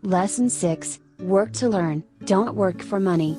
Lesson 6, Work to learn, don't work for money.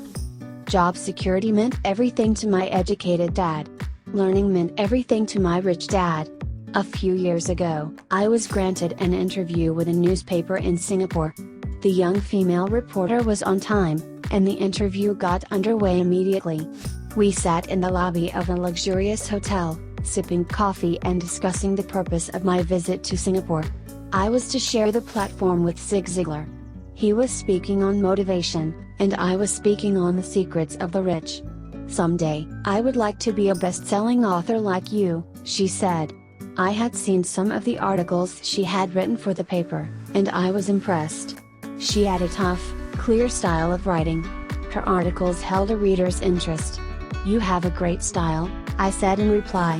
Job security meant everything to my educated dad. Learning meant everything to my rich dad. A few years ago, I was granted an interview with a newspaper in Singapore. The young female reporter was on time, and the interview got underway immediately. We sat in the lobby of a luxurious hotel, sipping coffee and discussing the purpose of my visit to Singapore. I was to share the platform with Zig Ziglar. He was speaking on motivation, and I was speaking on the secrets of the rich. Someday, I would like to be a best-selling author like you, she said. I had seen some of the articles she had written for the paper, and I was impressed. She had a tough, clear style of writing. Her articles held a reader's interest. You have a great style, I said in reply.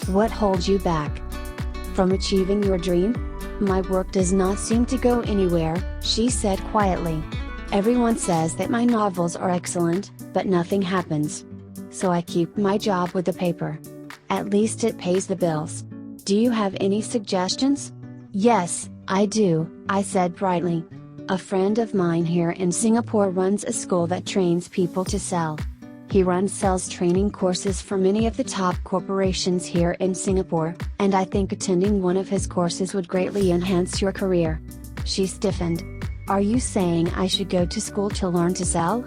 What holds you back from achieving your dream? My work does not seem to go anywhere, she said quietly. Everyone says that my novels are excellent, but nothing happens. So I keep my job with the paper. At least it pays the bills. Do you have any suggestions? Yes, I do, I said brightly. A friend of mine here in Singapore runs a school that trains people to sell. He runs sales training courses for many of the top corporations here in Singapore, and I think attending one of his courses would greatly enhance your career. She stiffened. Are you saying I should go to school to learn to sell?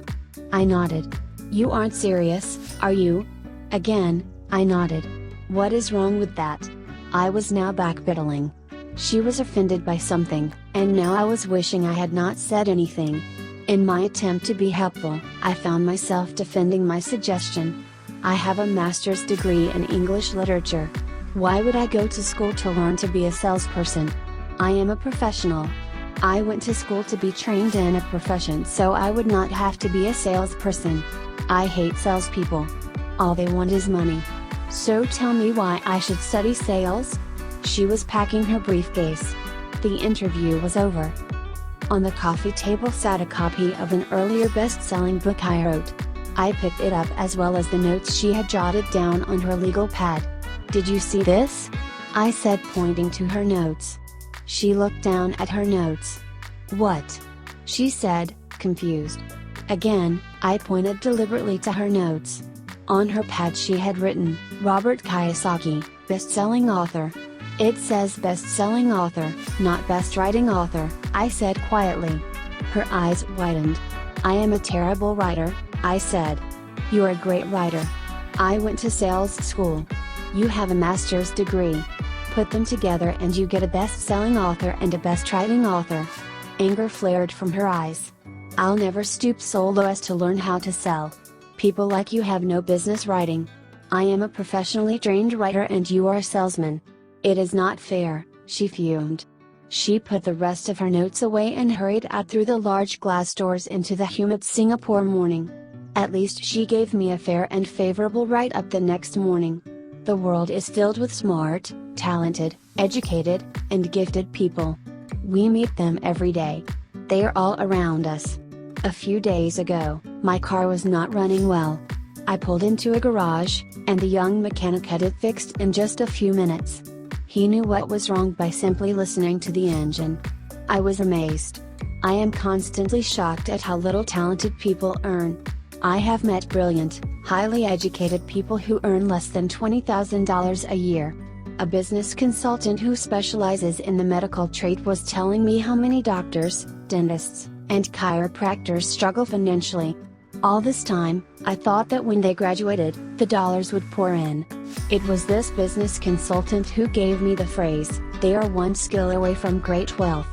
I nodded. You aren't serious, are you? Again, I nodded. What is wrong with that? I was now backpedaling. She was offended by something, and now I was wishing I had not said anything. In my attempt to be helpful, I found myself defending my suggestion. I have a master's degree in English literature. Why would I go to school to learn to be a salesperson? I am a professional. I went to school to be trained in a profession so I would not have to be a salesperson. I hate salespeople. All they want is money. So tell me why I should study sales? She was packing her briefcase. The interview was over. On the coffee table sat a copy of an earlier best-selling book I wrote. I picked it up as well as the notes she had jotted down on her legal pad. Did you see this? I said, pointing to her notes. She looked down at her notes. What? She said, confused. Again, I pointed deliberately to her notes. On her pad she had written, Robert Kiyosaki, best-selling author. It says best-selling author, not best-writing author, I said quietly. Her eyes widened. I am a terrible writer, I said. You're a great writer. I went to sales school. You have a master's degree. Put them together and you get a best-selling author and a best-writing author. Anger flared from her eyes. I'll never stoop so low as to learn how to sell. People like you have no business writing. I am a professionally trained writer and you are a salesman. It is not fair, she fumed. She put the rest of her notes away and hurried out through the large glass doors into the humid Singapore morning. At least she gave me a fair and favorable write-up the next morning. The world is filled with smart, talented, educated, and gifted people. We meet them every day. They are all around us. A few days ago, my car was not running well. I pulled into a garage, and the young mechanic had it fixed in just a few minutes. He knew what was wrong by simply listening to the engine. I was amazed. I am constantly shocked at how little talented people earn. I have met brilliant, highly educated people who earn less than $20,000 a year. A business consultant who specializes in the medical trade was telling me how many doctors, dentists, and chiropractors struggle financially. All this time, I thought that when they graduated, the dollars would pour in. It was this business consultant who gave me the phrase, they are one skill away from great wealth.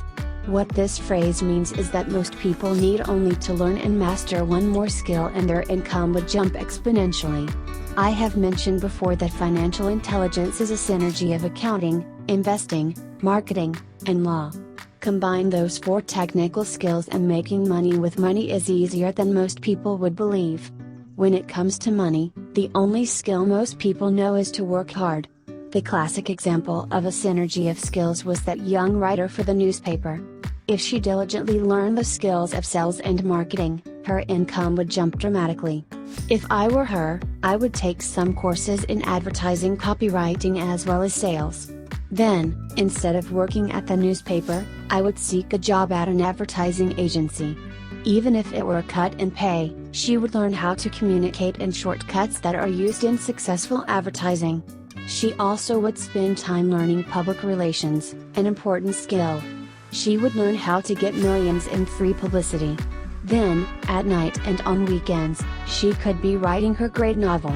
What this phrase means is that most people need only to learn and master one more skill and their income would jump exponentially. I have mentioned before that financial intelligence is a synergy of accounting, investing, marketing, and law. Combine those 4 technical skills and making money with money is easier than most people would believe. When it comes to money, the only skill most people know is to work hard. The classic example of a synergy of skills was that young writer for the newspaper. If she diligently learned the skills of sales and marketing, her income would jump dramatically. If I were her, I would take some courses in advertising copywriting as well as sales. Then, instead of working at the newspaper, I would seek a job at an advertising agency. Even if it were a cut in pay, she would learn how to communicate in shortcuts that are used in successful advertising. She also would spend time learning public relations, an important skill. She would learn how to get millions in free publicity. Then, at night and on weekends, she could be writing her great novel.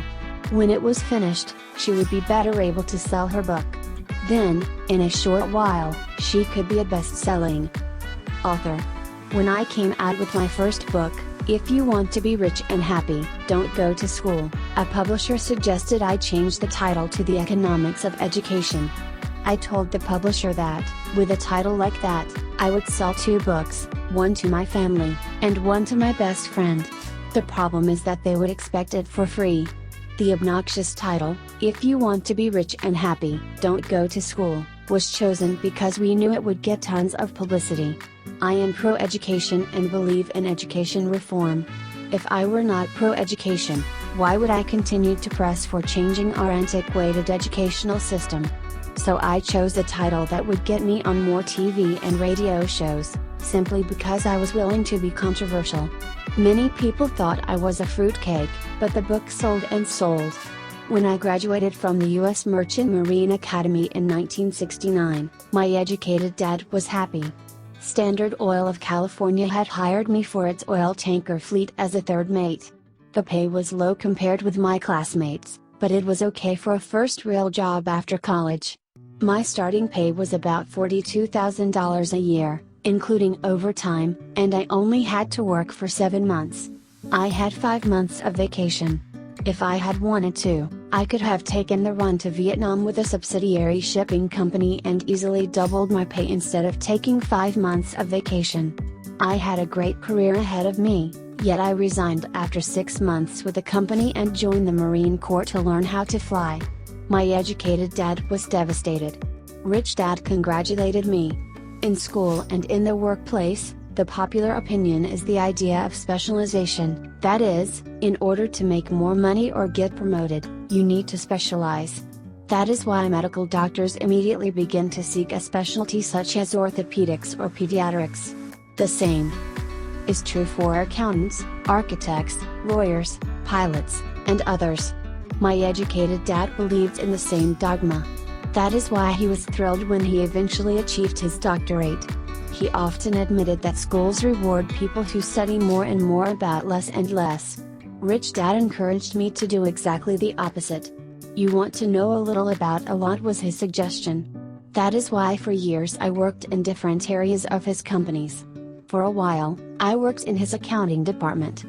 When it was finished, she would be better able to sell her book. Then, in a short while, she could be a best-selling author. When I came out with my first book, If You Want to Be Rich and Happy, Don't Go to School, a publisher suggested I change the title to The Economics of Education. I told the publisher that, with a title like that, I would sell 2 books, one to my family, and one to my best friend. The problem is that they would expect it for free. The obnoxious title, If You Want to Be Rich and Happy, Don't Go to School, was chosen because we knew it would get tons of publicity. I am pro-education and believe in education reform. If I were not pro-education, why would I continue to press for changing our antiquated educational system? So I chose a title that would get me on more TV and radio shows, simply because I was willing to be controversial. Many people thought I was a fruitcake, but the book sold and sold. When I graduated from the U.S. Merchant Marine Academy in 1969, my educated dad was happy. Standard Oil of California had hired me for its oil tanker fleet as a third mate. The pay was low compared with my classmates, but it was okay for a first real job after college. My starting pay was about $42,000 a year, including overtime, and I only had to work for 7 months. I had 5 months of vacation. If I had wanted to, I could have taken the run to Vietnam with a subsidiary shipping company and easily doubled my pay instead of taking 5 months of vacation. I had a great career ahead of me, yet I resigned after 6 months with the company and joined the Marine Corps to learn how to fly. My educated dad was devastated. Rich Dad congratulated me. In school and in the workplace, the popular opinion is the idea of specialization, that is, in order to make more money or get promoted, you need to specialize. That is why medical doctors immediately begin to seek a specialty such as orthopedics or pediatrics. The same is true for accountants, architects, lawyers, pilots, and others. My educated dad believed in the same dogma. That is why he was thrilled when he eventually achieved his doctorate. He often admitted that schools reward people who study more and more about less and less. Rich Dad encouraged me to do exactly the opposite. You want to know a little about a lot was his suggestion. That is why for years I worked in different areas of his companies. For a while, I worked in his accounting department.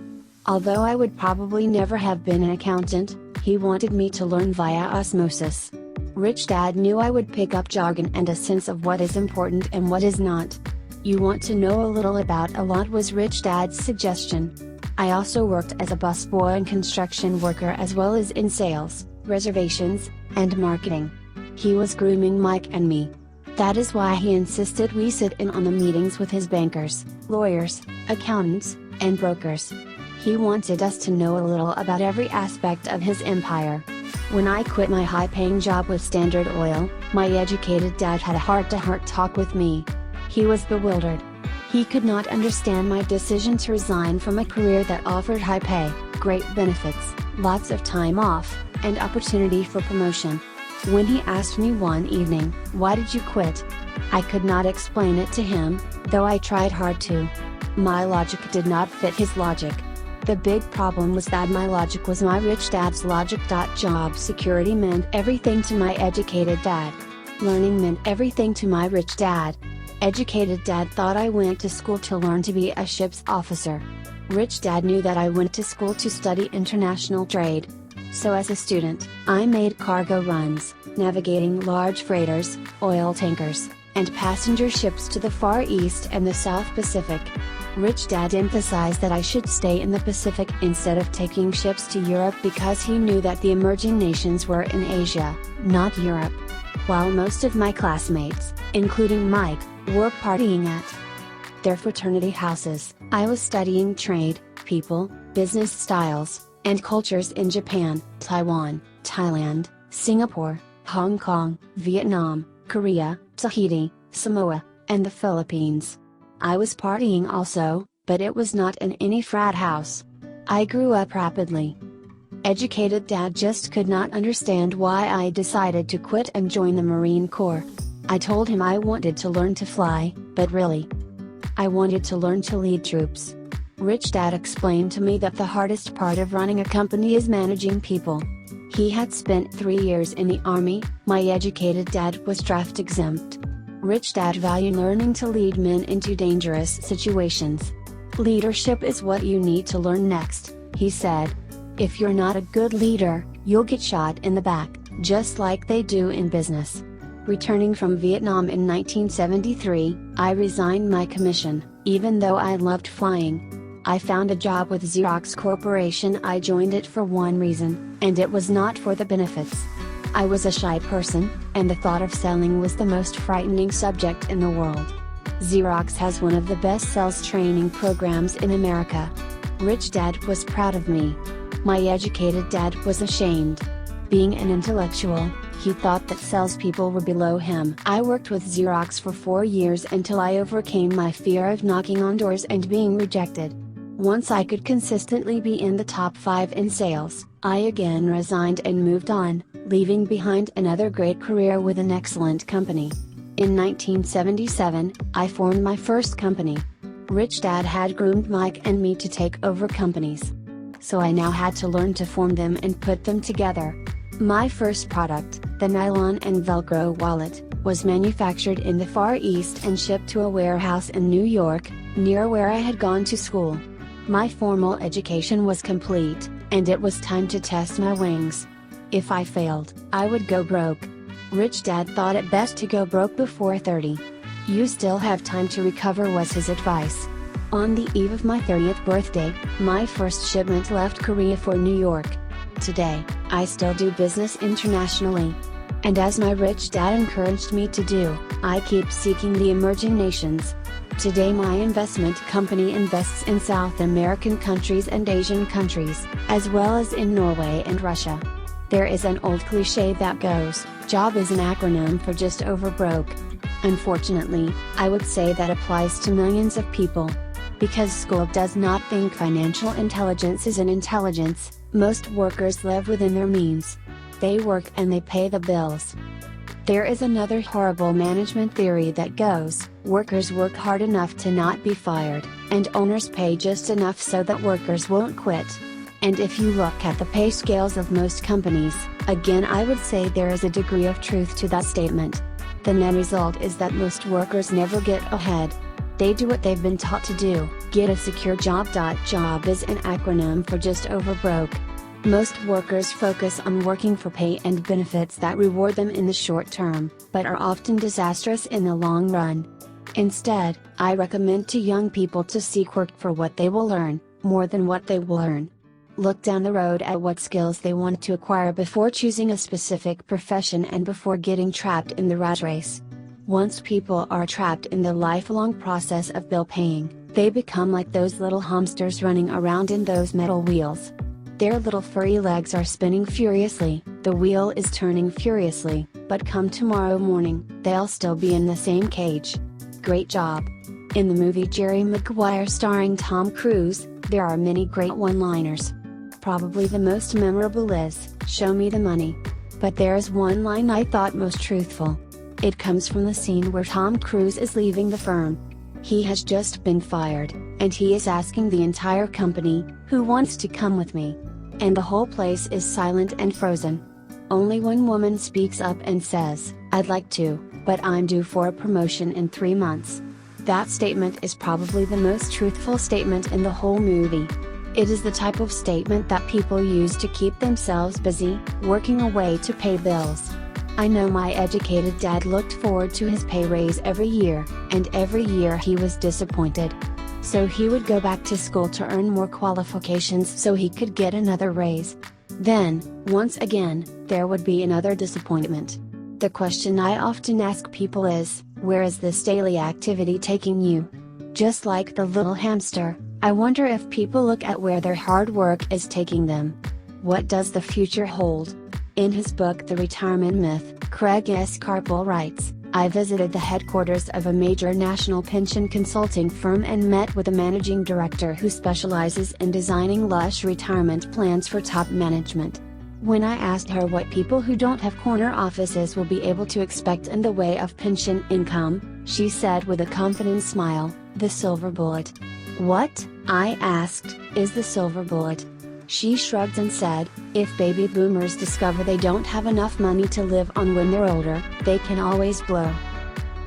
Although I would probably never have been an accountant, he wanted me to learn via osmosis. Rich Dad knew I would pick up jargon and a sense of what is important and what is not. You want to know a little about a lot was Rich Dad's suggestion. I also worked as a busboy and construction worker as well as in sales, reservations, and marketing. He was grooming Mike and me. That is why he insisted we sit in on the meetings with his bankers, lawyers, accountants, and brokers. He wanted us to know a little about every aspect of his empire. When I quit my high-paying job with Standard Oil, my educated dad had a heart-to-heart talk with me. He was bewildered. He could not understand my decision to resign from a career that offered high pay, great benefits, lots of time off, and opportunity for promotion. When he asked me one evening, "Why did you quit?" I could not explain it to him, though I tried hard to. My logic did not fit his logic. The big problem was that my logic was my rich dad's logic. Job security meant everything to my educated dad. Learning meant everything to my rich dad. Educated dad thought I went to school to learn to be a ship's officer. Rich dad knew that I went to school to study international trade. So as a student, I made cargo runs, navigating large freighters, oil tankers, and passenger ships to the Far East and the South Pacific. Rich Dad emphasized that I should stay in the Pacific instead of taking ships to Europe because he knew that the emerging nations were in Asia, not Europe. While most of my classmates, including Mike, were partying at their fraternity houses, I was studying trade, people, business styles, and cultures in Japan, Taiwan, Thailand, Singapore, Hong Kong, Vietnam, Korea, Tahiti, Samoa, and the Philippines. I was partying also, but it was not in any frat house. I grew up rapidly. Educated dad just could not understand why I decided to quit and join the Marine Corps. I told him I wanted to learn to fly, but really, I wanted to learn to lead troops. Rich Dad explained to me that the hardest part of running a company is managing people. He had spent 3 years in the Army. My educated dad was draft exempt. Rich Dad valued learning to lead men into dangerous situations. Leadership is what you need to learn next, he said. If you're not a good leader, you'll get shot in the back, just like they do in business. Returning from Vietnam in 1973, I resigned my commission, even though I loved flying. I found a job with Xerox Corporation. I joined it for one reason, and it was not for the benefits. I was a shy person, and the thought of selling was the most frightening subject in the world. Xerox has one of the best sales training programs in America. Rich Dad was proud of me. My educated dad was ashamed. Being an intellectual, he thought that salespeople were below him. I worked with Xerox for 4 years until I overcame my fear of knocking on doors and being rejected. Once I could consistently be in the top 5 in sales, I again resigned and moved on, leaving behind another great career with an excellent company. In 1977, I formed my first company. Rich Dad had groomed Mike and me to take over companies. So I now had to learn to form them and put them together. My first product, the nylon and Velcro wallet, was manufactured in the Far East and shipped to a warehouse in New York, near where I had gone to school. My formal education was complete, and it was time to test my wings. If I failed, I would go broke. Rich Dad thought it best to go broke before 30. You still have time to recover, was his advice. On the eve of my 30th birthday, my first shipment left Korea for New York. Today, I still do business internationally. And as my rich dad encouraged me to do, I keep seeking the emerging nations. Today my investment company invests in South American countries and Asian countries, as well as in Norway and Russia. There is an old cliche that goes, "Job is an acronym for just over broke." Unfortunately, I would say that applies to millions of people. Because school does not think financial intelligence is an intelligence, most workers live within their means. They work and they pay the bills. There is another horrible management theory that goes, workers work hard enough to not be fired, and owners pay just enough so that workers won't quit. And if you look at the pay scales of most companies, again I would say there is a degree of truth to that statement. The net result is that most workers never get ahead. They do what they've been taught to do, get a secure job. Job is an acronym for just over broke. Most workers focus on working for pay and benefits that reward them in the short term, but are often disastrous in the long run. Instead, I recommend to young people to seek work for what they will learn, more than what they will earn. Look down the road at what skills they want to acquire before choosing a specific profession and before getting trapped in the rat race. Once people are trapped in the lifelong process of bill paying, they become like those little hamsters running around in those metal wheels. Their little furry legs are spinning furiously, the wheel is turning furiously, but come tomorrow morning, they'll still be in the same cage. Great job! In the movie Jerry Maguire starring Tom Cruise, there are many great one-liners. Probably the most memorable is, "Show me the money." But there is one line I thought most truthful. It comes from the scene where Tom Cruise is leaving the firm. He has just been fired, and he is asking the entire company, "Who wants to come with me?" And the whole place is silent and frozen. Only one woman speaks up and says, "I'd like to, but I'm due for a promotion in 3 months." That statement is probably the most truthful statement in the whole movie. It is the type of statement that people use to keep themselves busy, working away to pay bills. I know my educated dad looked forward to his pay raise every year, and every year he was disappointed. So he would go back to school to earn more qualifications so he could get another raise. Then, once again, there would be another disappointment. The question I often ask people is, where is this daily activity taking you? Just like the little hamster, I wonder if people look at where their hard work is taking them. What does the future hold? In his book The Retirement Myth, Craig S. Carpel writes, I visited the headquarters of a major national pension consulting firm and met with a managing director who specializes in designing lush retirement plans for top management. When I asked her what people who don't have corner offices will be able to expect in the way of pension income, she said with a confident smile, "The silver bullet." "What?" I asked, "is the silver bullet?" She shrugged and said, "If baby boomers discover they don't have enough money to live on when they're older, they can always blow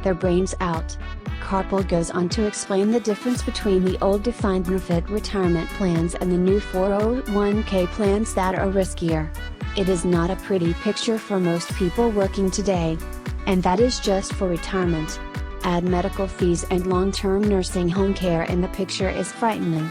their brains out." Carpel goes on to explain the difference between the old defined benefit retirement plans and the new 401k plans that are riskier. It is not a pretty picture for most people working today. And that is just for retirement. Add medical fees and long-term nursing home care and the picture is frightening.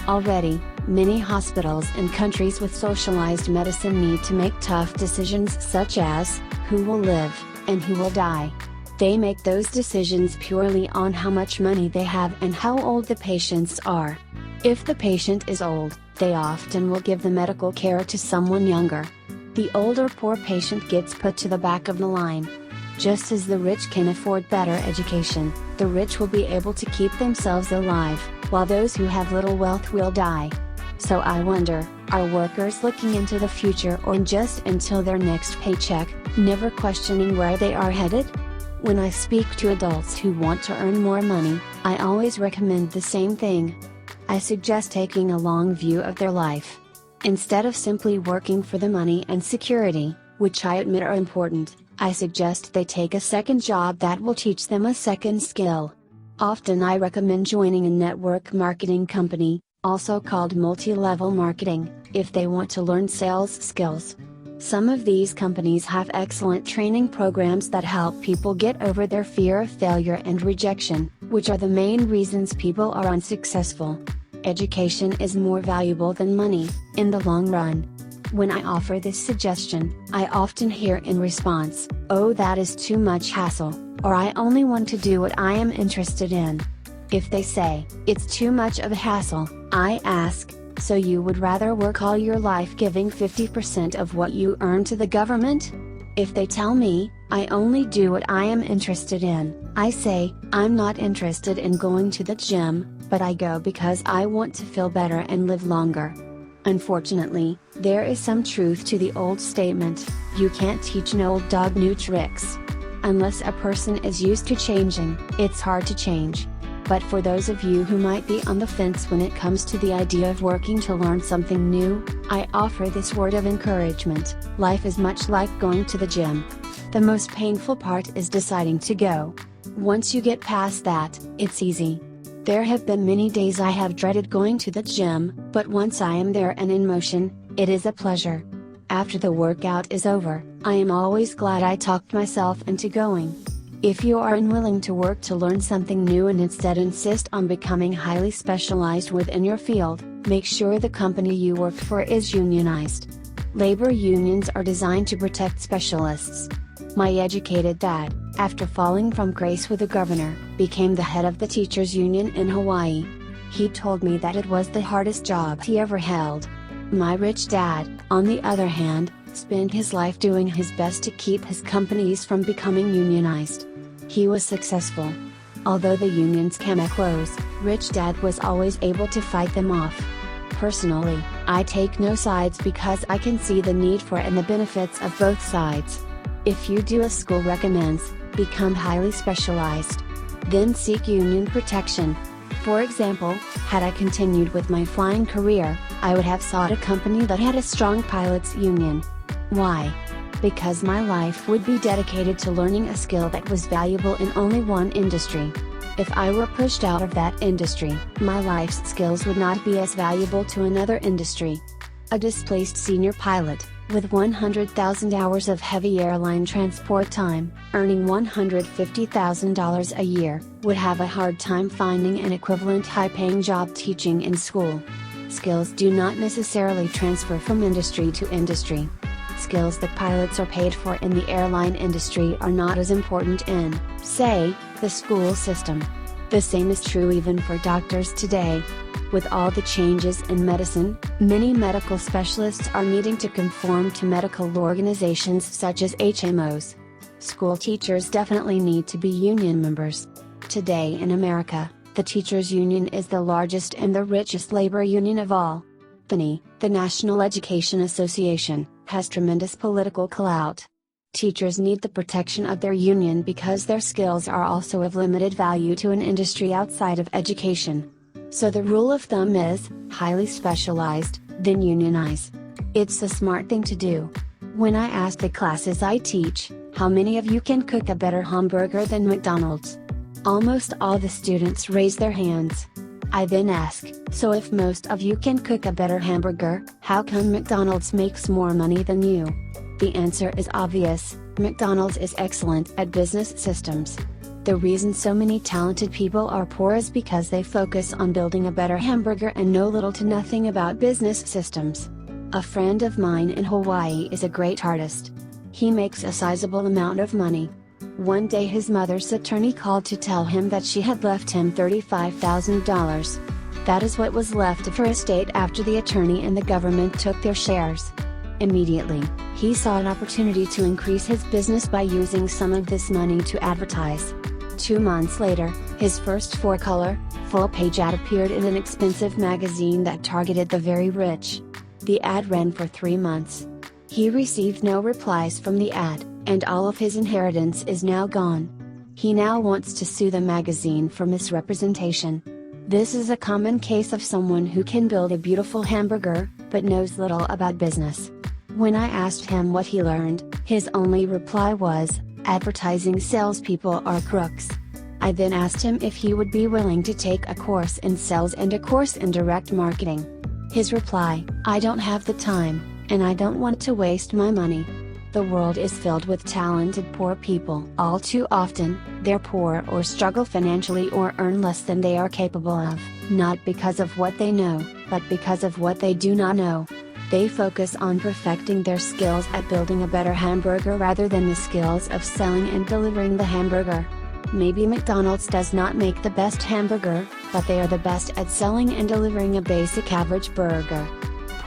Already, many hospitals in countries with socialized medicine need to make tough decisions such as, who will live, and who will die. They make those decisions purely on how much money they have and how old the patients are. If the patient is old, they often will give the medical care to someone younger. The older poor patient gets put to the back of the line. Just as the rich can afford better education, the rich will be able to keep themselves alive, while those who have little wealth will die. So I wonder, are workers looking into the future or just until their next paycheck, never questioning where they are headed? When I speak to adults who want to earn more money, I always recommend the same thing. I suggest taking a long view of their life. Instead of simply working for the money and security, which I admit are important, I suggest they take a second job that will teach them a second skill. Often I recommend joining a network marketing company, also called multi-level marketing, if they want to learn sales skills. Some of these companies have excellent training programs that help people get over their fear of failure and rejection, which are the main reasons people are unsuccessful. Education is more valuable than money, in the long run. When I offer this suggestion, I often hear in response, "Oh, that is too much hassle," or "I only want to do what I am interested in." If they say, "It's too much of a hassle," I ask, "So you would rather work all your life giving 50% of what you earn to the government?" If they tell me, "I only do what I am interested in," I say, "I'm not interested in going to the gym, but I go because I want to feel better and live longer." Unfortunately, there is some truth to the old statement, "You can't teach an old dog new tricks." Unless a person is used to changing, it's hard to change. But for those of you who might be on the fence when it comes to the idea of working to learn something new, I offer this word of encouragement: life is much like going to the gym. The most painful part is deciding to go. Once you get past that, it's easy. There have been many days I have dreaded going to the gym, but once I am there and in motion, it is a pleasure. After the workout is over, I am always glad I talked myself into going. If you are unwilling to work to learn something new and instead insist on becoming highly specialized within your field, make sure the company you work for is unionized. Labor unions are designed to protect specialists. My educated dad, after falling from grace with the governor, became the head of the teachers union in Hawaii. He told me that it was the hardest job he ever held. My rich dad, on the other hand, spent his life doing his best to keep his companies from becoming unionized. He was successful. Although the unions came close, Rich Dad was always able to fight them off. Personally, I take no sides because I can see the need for and the benefits of both sides. If you do as school recommends, become highly specialized. Then seek union protection. For example, had I continued with my flying career, I would have sought a company that had a strong pilots union. Why? Because my life would be dedicated to learning a skill that was valuable in only one industry. If I were pushed out of that industry, my life's skills would not be as valuable to another industry. A displaced senior pilot, with 100,000 hours of heavy airline transport time, earning $150,000 a year, would have a hard time finding an equivalent high-paying job teaching in school. Skills do not necessarily transfer from industry to industry. Skills that pilots are paid for in the airline industry are not as important in, say, the school system. The same is true even for doctors today. With all the changes in medicine, many medical specialists are needing to conform to medical organizations such as HMOs. School teachers definitely need to be union members. Today in America, the teachers' union is the largest and the richest labor union of all. The National Education Association, has tremendous political clout. Teachers need the protection of their union because their skills are also of limited value to an industry outside of education. So the rule of thumb is, highly specialized, then unionize. It's the smart thing to do. When I ask the classes I teach, how many of you can cook a better hamburger than McDonald's? Almost all the students raise their hands. I then ask, so if most of you can cook a better hamburger, how come McDonald's makes more money than you? The answer is obvious: McDonald's is excellent at business systems. The reason so many talented people are poor is because they focus on building a better hamburger and know little to nothing about business systems. A friend of mine in Hawaii is a great artist. He makes a sizable amount of money. One day his mother's attorney called to tell him that she had left him $35,000. That is what was left of her estate after the attorney and the government took their shares. Immediately, he saw an opportunity to increase his business by using some of this money to advertise. 2 months later, his first 4-color, full-page ad appeared in an expensive magazine that targeted the very rich. The ad ran for 3 months. He received no replies from the ad, and all of his inheritance is now gone. He now wants to sue the magazine for misrepresentation. This is a common case of someone who can build a beautiful hamburger, but knows little about business. When I asked him what he learned, his only reply was, "Advertising salespeople are crooks." I then asked him if he would be willing to take a course in sales and a course in direct marketing. His reply, "I don't have the time, and I don't want to waste my money." The world is filled with talented poor people. All too often, they're poor or struggle financially or earn less than they are capable of, not because of what they know, but because of what they do not know. They focus on perfecting their skills at building a better hamburger rather than the skills of selling and delivering the hamburger. Maybe McDonald's does not make the best hamburger, but they are the best at selling and delivering a basic average burger.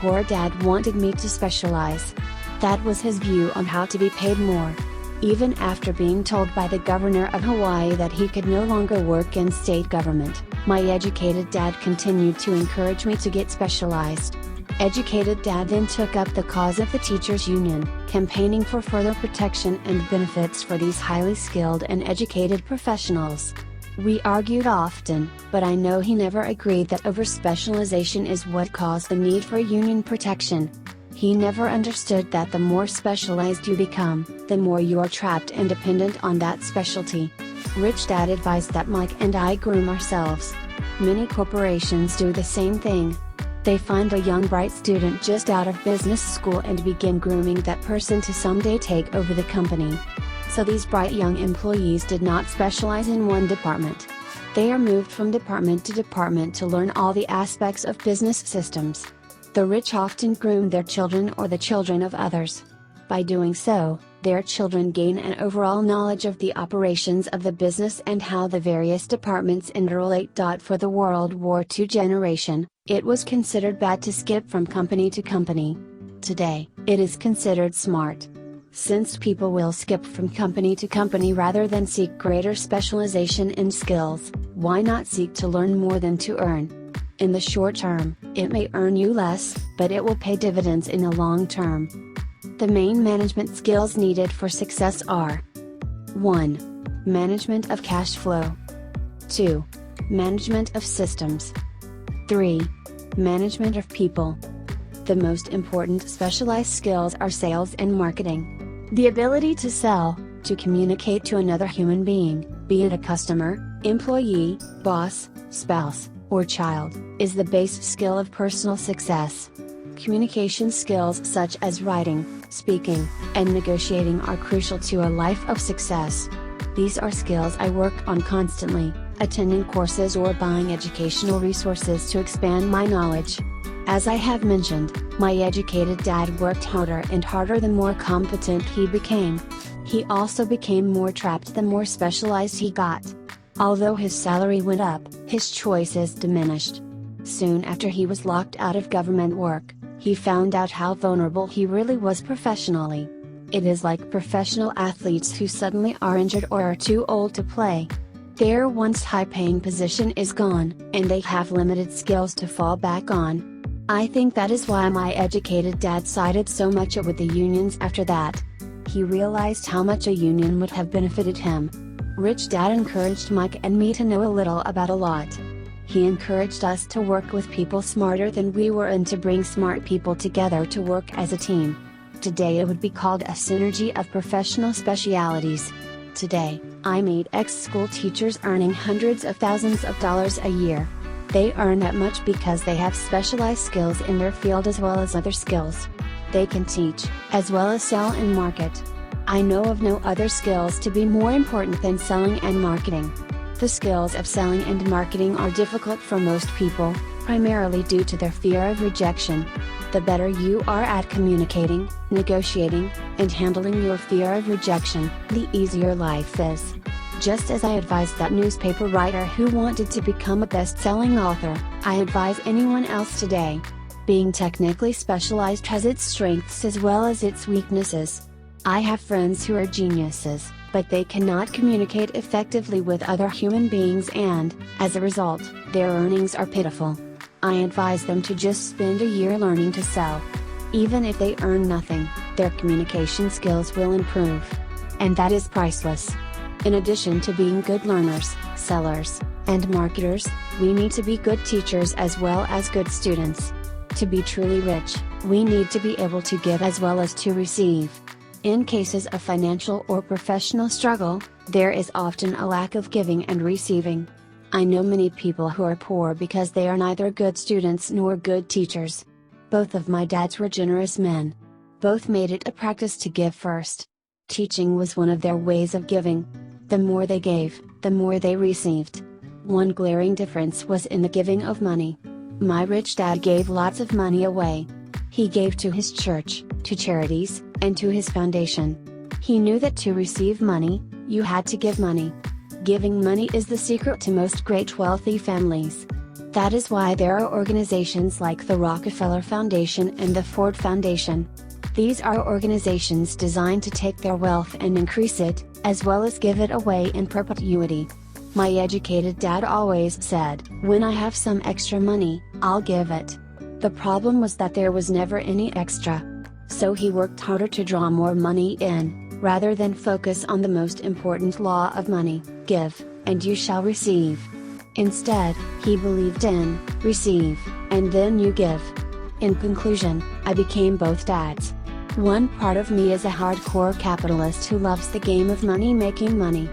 Poor dad wanted me to specialize. That was his view on how to be paid more. Even after being told by the governor of Hawaii that he could no longer work in state government, my educated dad continued to encourage me to get specialized. Educated dad then took up the cause of the teachers union, campaigning for further protection and benefits for these highly skilled and educated professionals. We argued often, but I know he never agreed that over-specialization is what caused the need for union protection. He never understood that the more specialized you become, the more you are trapped and dependent on that specialty. Rich Dad advised that Mike and I groom ourselves. Many corporations do the same thing. They find a young bright student just out of business school and begin grooming that person to someday take over the company. So these bright young employees did not specialize in one department. They are moved from department to department to learn all the aspects of business systems. The rich often groom their children or the children of others. By doing so, their children gain an overall knowledge of the operations of the business and how the various departments interrelate. For the World War II generation, it was considered bad to skip from company to company. Today, it is considered smart. Since people will skip from company to company rather than seek greater specialization in skills, why not seek to learn more than to earn? In the short term, it may earn you less, but it will pay dividends in the long term. The main management skills needed for success are: 1. Management of cash flow. 2. Management of systems. 3. Management of people. The most important specialized skills are sales and marketing. The ability to sell, to communicate to another human being, be it a customer, employee, boss, spouse, or child, is the base skill of personal success. Communication skills such as writing, speaking, and negotiating are crucial to a life of success. These are skills I work on constantly, attending courses or buying educational resources to expand my knowledge. As I have mentioned, my educated dad worked harder and harder the more competent he became. He also became more trapped the more specialized he got. Although his salary went up, his choices diminished. Soon after he was locked out of government work, he found out how vulnerable he really was professionally. It is like professional athletes who suddenly are injured or are too old to play. Their once high-paying position is gone, and they have limited skills to fall back on. I think that is why my educated dad sided so much with the unions after that. He realized how much a union would have benefited him. Rich Dad encouraged Mike and me to know a little about a lot. He encouraged us to work with people smarter than we were and to bring smart people together to work as a team. Today it would be called a synergy of professional specialities. Today, I meet ex-school teachers earning hundreds of thousands of dollars a year. They earn that much because they have specialized skills in their field as well as other skills. They can teach, as well as sell and market. I know of no other skills to be more important than selling and marketing. The skills of selling and marketing are difficult for most people, primarily due to their fear of rejection. The better you are at communicating, negotiating, and handling your fear of rejection, the easier life is. Just as I advised that newspaper writer who wanted to become a best-selling author, I advise anyone else today. Being technically specialized has its strengths as well as its weaknesses. I have friends who are geniuses, but they cannot communicate effectively with other human beings and, as a result, their earnings are pitiful. I advise them to just spend a year learning to sell. Even if they earn nothing, their communication skills will improve. And that is priceless. In addition to being good learners, sellers, and marketers, we need to be good teachers as well as good students. To be truly rich, we need to be able to give as well as to receive. In cases of financial or professional struggle, there is often a lack of giving and receiving. I know many people who are poor because they are neither good students nor good teachers. Both of my dads were generous men. Both made it a practice to give first. Teaching was one of their ways of giving. The more they gave, the more they received. One glaring difference was in the giving of money. My rich dad gave lots of money away. He gave to his church, to charities, and to his foundation. He knew that to receive money, you had to give money. Giving money is the secret to most great wealthy families. That is why there are organizations like the Rockefeller Foundation and the Ford Foundation. These are organizations designed to take their wealth and increase it, as well as give it away in perpetuity. My educated dad always said, "When I have some extra money, I'll give it." The problem was that there was never any extra. So he worked harder to draw more money in, rather than focus on the most important law of money: give, and you shall receive. Instead, he believed in, receive, and then you give. In conclusion, I became both dads. One part of me is a hardcore capitalist who loves the game of money making money.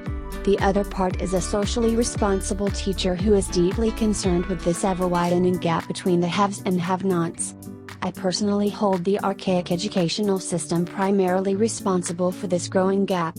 The other part is a socially responsible teacher who is deeply concerned with this ever-widening gap between the haves and have-nots. I personally hold the archaic educational system primarily responsible for this growing gap.